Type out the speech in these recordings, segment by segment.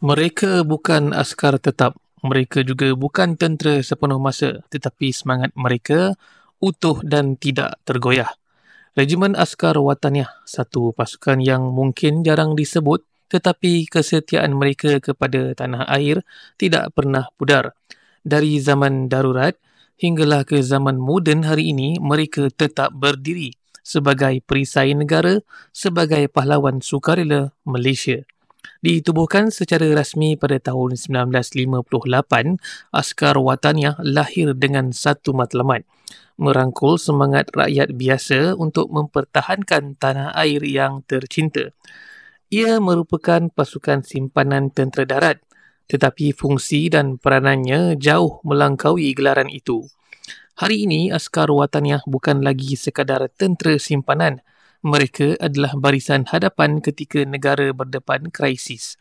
Mereka bukan askar tetap. Mereka juga bukan tentera sepenuh masa, tetapi semangat mereka utuh dan tidak tergoyah. Regimen Askar Wataniah, satu pasukan yang mungkin jarang disebut, tetapi kesetiaan mereka kepada tanah air tidak pernah pudar. Dari zaman darurat hinggalah ke zaman moden hari ini, mereka tetap berdiri sebagai perisai negara, sebagai pahlawan sukarela Malaysia. Ditubuhkan secara rasmi pada tahun 1958, Askar Wataniah lahir dengan satu matlamat: merangkul semangat rakyat biasa untuk mempertahankan tanah air yang tercinta. Ia merupakan pasukan simpanan tentera darat, tetapi fungsi dan peranannya jauh melangkaui gelaran itu. Hari ini, Askar Wataniah bukan lagi sekadar tentera simpanan. Mereka adalah barisan hadapan ketika negara berdepan krisis.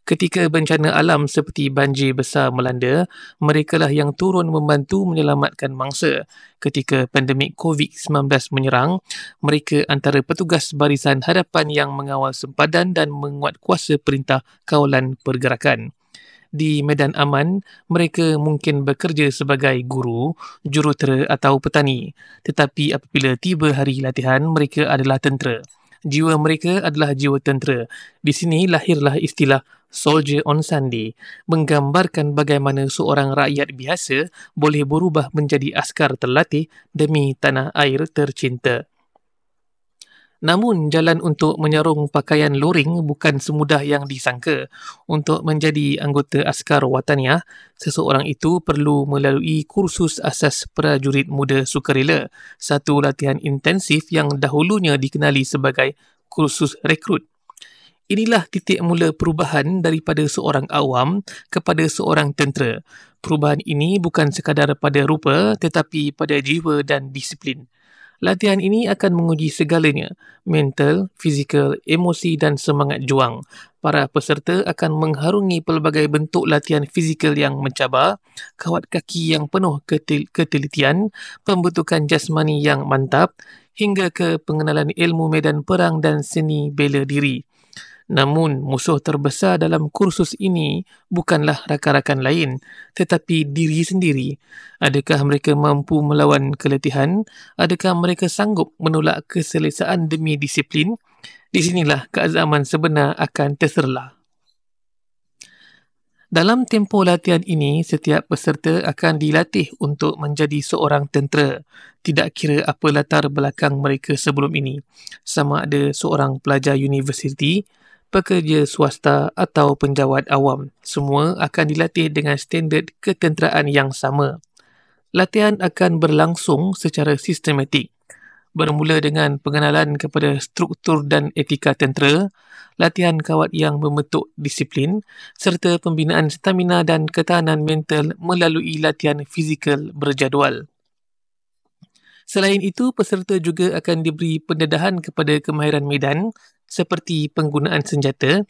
Ketika bencana alam seperti banjir besar melanda, merekalah yang turun membantu menyelamatkan mangsa. Ketika pandemik COVID-19 menyerang, mereka antara petugas barisan hadapan yang mengawal sempadan dan menguatkuasa perintah kawalan pergerakan. Di medan aman, mereka mungkin bekerja sebagai guru, jurutera atau petani. Tetapi apabila tiba hari latihan, mereka adalah tentera. Jiwa mereka adalah jiwa tentera. Di sini lahirlah istilah Soldier on Sunday, menggambarkan bagaimana seorang rakyat biasa boleh berubah menjadi askar terlatih demi tanah air tercinta. Namun, jalan untuk menyarung pakaian loring bukan semudah yang disangka. Untuk menjadi anggota Askar Wataniah, seseorang itu perlu melalui kursus asas prajurit muda sukarela, satu latihan intensif yang dahulunya dikenali sebagai kursus rekrut. Inilah titik mula perubahan daripada seorang awam kepada seorang tentera. Perubahan ini bukan sekadar pada rupa tetapi pada jiwa dan disiplin. Latihan ini akan menguji segalanya: mental, fizikal, emosi dan semangat juang. Para peserta akan mengharungi pelbagai bentuk latihan fizikal yang mencabar, kawat kaki yang penuh ketelitian, pembentukan jasmani yang mantap, hingga ke pengenalan ilmu medan perang dan seni bela diri. Namun, musuh terbesar dalam kursus ini bukanlah rakan-rakan lain, tetapi diri sendiri. Adakah mereka mampu melawan keletihan? Adakah mereka sanggup menolak keselesaan demi disiplin? Di sinilah keazaman sebenar akan terserlah. Dalam tempoh latihan ini, setiap peserta akan dilatih untuk menjadi seorang tentera. Tidak kira apa latar belakang mereka sebelum ini. Sama ada seorang pelajar universiti, pekerja swasta atau penjawat awam, semua akan dilatih dengan standard ketenteraan yang sama. Latihan akan berlangsung secara sistematik, bermula dengan pengenalan kepada struktur dan etika tentera, latihan kawat yang membentuk disiplin, serta pembinaan stamina dan ketahanan mental melalui latihan fizikal berjadual. Selain itu, peserta juga akan diberi pendedahan kepada kemahiran medan seperti penggunaan senjata,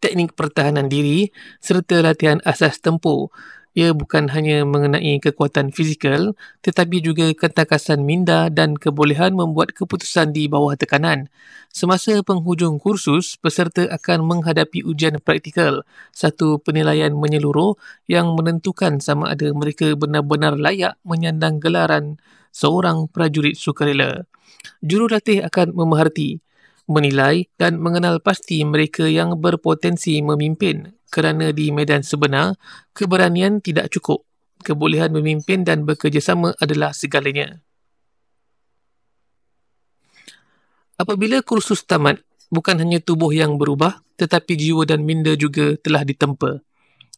teknik pertahanan diri serta latihan asas tempur. Ia bukan hanya mengenai kekuatan fizikal tetapi juga ketakasan minda dan kebolehan membuat keputusan di bawah tekanan. Semasa penghujung kursus, peserta akan menghadapi ujian praktikal, satu penilaian menyeluruh yang menentukan sama ada mereka benar-benar layak menyandang gelaran seorang prajurit sukarela. Jurulatih akan memerhati, menilai dan mengenal pasti mereka yang berpotensi memimpin, kerana di medan sebenar, keberanian tidak cukup. Kebolehan memimpin dan bekerjasama adalah segalanya. Apabila kursus tamat, bukan hanya tubuh yang berubah, tetapi jiwa dan minda juga telah ditempa.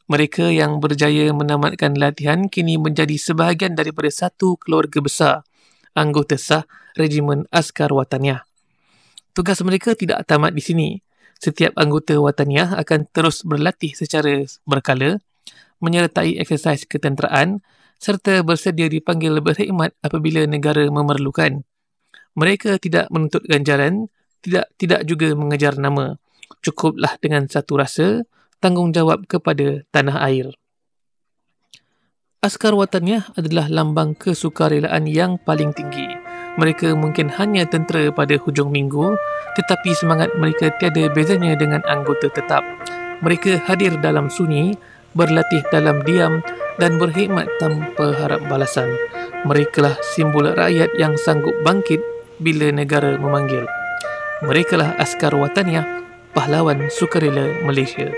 Mereka yang berjaya menamatkan latihan kini menjadi sebahagian daripada satu keluarga besar, anggota sah Regimen Askar Wataniah. Tugas mereka tidak tamat di sini. Setiap anggota Wataniah akan terus berlatih secara berkala, menyertai eksersis ketenteraan serta bersedia dipanggil berkhidmat apabila negara memerlukan. Mereka tidak menuntut ganjaran, tidak juga mengejar nama. Cukuplah dengan satu rasa tanggungjawab kepada tanah air. Askar Wataniah adalah lambang kesukarelaan yang paling tinggi. Mereka mungkin hanya tentera pada hujung minggu, tetapi semangat mereka tiada bezanya dengan anggota tetap. Mereka hadir dalam sunyi, berlatih dalam diam dan berkhidmat tanpa harap balasan. Merekalah simbol rakyat yang sanggup bangkit bila negara memanggil. Merekalah askar wataniah, pahlawan sukarela Malaysia.